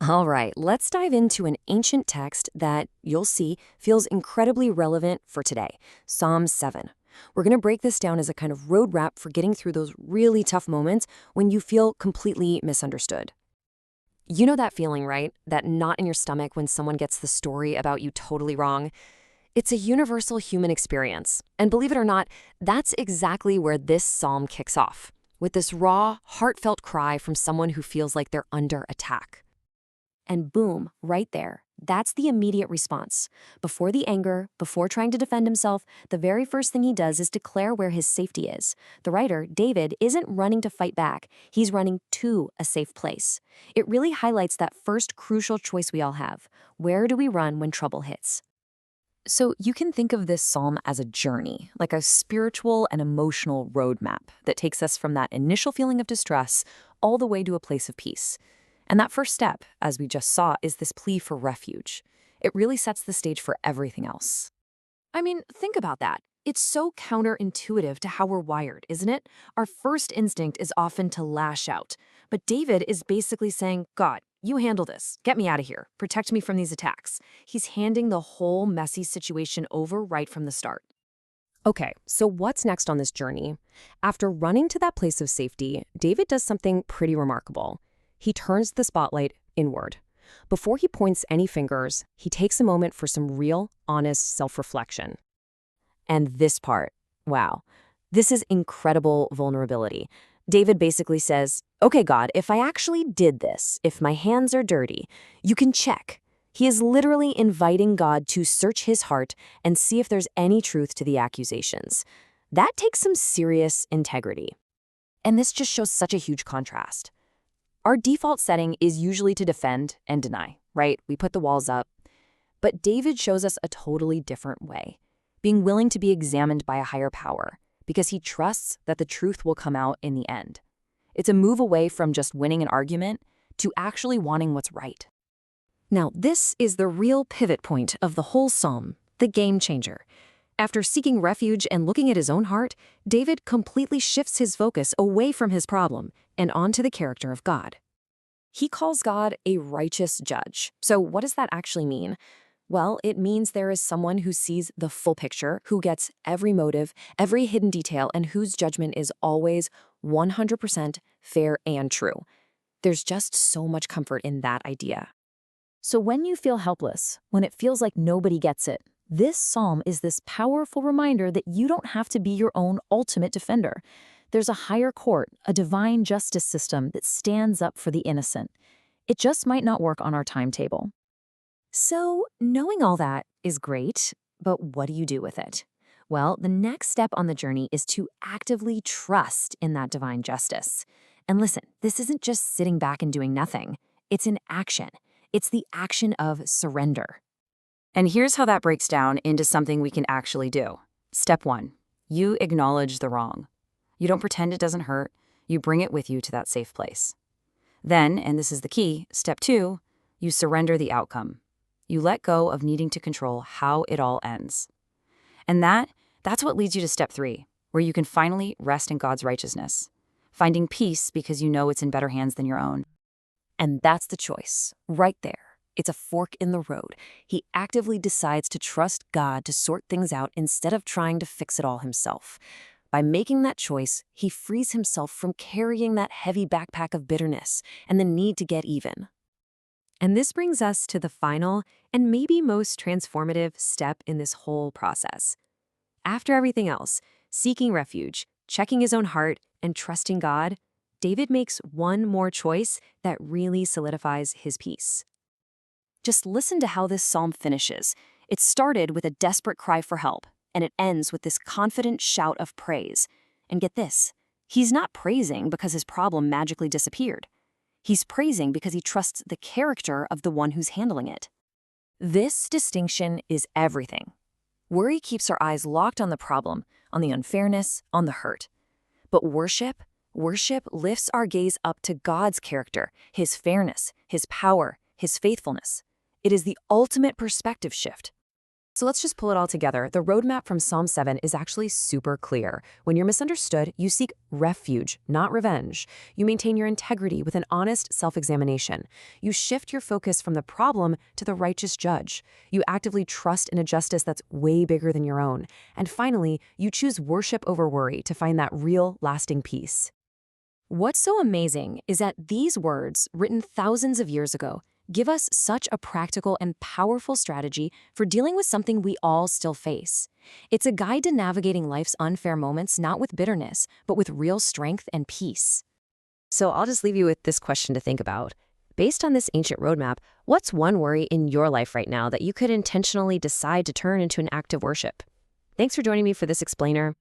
All right, let's dive into an ancient text that, you'll see, feels incredibly relevant for today, Psalm 7. We're going to break this down as a kind of road map for getting through those really tough moments when you feel completely misunderstood. You know that feeling, right? That knot in your stomach when someone gets the story about you totally wrong? It's a universal human experience. And believe it or not, that's exactly where this psalm kicks off, with this raw, heartfelt cry from someone who feels like they're under attack. And boom, right there, that's the immediate response. Before the anger, before trying to defend himself, the very first thing he does is declare where his safety is. The writer, David, isn't running to fight back. He's running to a safe place. It really highlights that first crucial choice we all have. Where do we run when trouble hits? So you can think of this psalm as a journey, like a spiritual and emotional roadmap that takes us from that initial feeling of distress all the way to a place of peace. And that first step, as we just saw, is this plea for refuge. It really sets the stage for everything else. I mean, think about that. It's so counterintuitive to how we're wired, isn't it? Our first instinct is often to lash out. But David is basically saying, God, you handle this. Get me out of here. Protect me from these attacks. He's handing the whole messy situation over right from the start. Okay, so what's next on this journey? After running to that place of safety, David does something pretty remarkable. He turns the spotlight inward. Before he points any fingers, he takes a moment for some real, honest self-reflection. And this part, wow, this is incredible vulnerability. David basically says, okay, God, if I actually did this, if my hands are dirty, you can check. He is literally inviting God to search his heart and see if there's any truth to the accusations. That takes some serious integrity. And this just shows such a huge contrast. Our default setting is usually to defend and deny, right? We put the walls up. But David shows us a totally different way, being willing to be examined by a higher power, because he trusts that the truth will come out in the end. It's a move away from just winning an argument to actually wanting what's right. Now, this is the real pivot point of the whole psalm, the game changer. After seeking refuge and looking at his own heart, David completely shifts his focus away from his problem and onto the character of God. He calls God a righteous judge. So what does that actually mean? Well, it means there is someone who sees the full picture, who gets every motive, every hidden detail, and whose judgment is always 100% fair and true. There's just so much comfort in that idea. So when you feel helpless, when it feels like nobody gets it, this psalm is this powerful reminder that you don't have to be your own ultimate defender. There's a higher court, a divine justice system that stands up for the innocent. It just might not work on our timetable. So, knowing all that is great, but what do you do with it? Well, the next step on the journey is to actively trust in that divine justice. And listen, this isn't just sitting back and doing nothing. It's an action. It's the action of surrender. And here's how that breaks down into something we can actually do. Step 1, you acknowledge the wrong. You don't pretend it doesn't hurt. You bring it with you to that safe place. Then, and this is the key, step 2, you surrender the outcome. You let go of needing to control how it all ends. And that's what leads you to step 3, where you can finally rest in God's righteousness, finding peace because you know it's in better hands than your own. And that's the choice, right there. It's a fork in the road. He actively decides to trust God to sort things out instead of trying to fix it all himself. By making that choice, he frees himself from carrying that heavy backpack of bitterness and the need to get even. And this brings us to the final and maybe most transformative step in this whole process. After everything else, seeking refuge, checking his own heart, and trusting God, David makes one more choice that really solidifies his peace. Just listen to how this psalm finishes. It started with a desperate cry for help, and it ends with this confident shout of praise. And get this, he's not praising because his problem magically disappeared. He's praising because he trusts the character of the one who's handling it. This distinction is everything. Worry keeps our eyes locked on the problem, on the unfairness, on the hurt. But worship lifts our gaze up to God's character, his fairness, his power, his faithfulness. It is the ultimate perspective shift. So let's just pull it all together. The roadmap from Psalm 7 is actually super clear. When you're misunderstood, you seek refuge, not revenge. You maintain your integrity with an honest self-examination. You shift your focus from the problem to the righteous judge. You actively trust in a justice that's way bigger than your own. And finally, you choose worship over worry to find that real, lasting peace. What's so amazing is that these words, written thousands of years ago, give us such a practical and powerful strategy for dealing with something we all still face. It's a guide to navigating life's unfair moments not with bitterness, but with real strength and peace. So I'll just leave you with this question to think about. Based on this ancient roadmap, what's one worry in your life right now that you could intentionally decide to turn into an act of worship? Thanks for joining me for this explainer.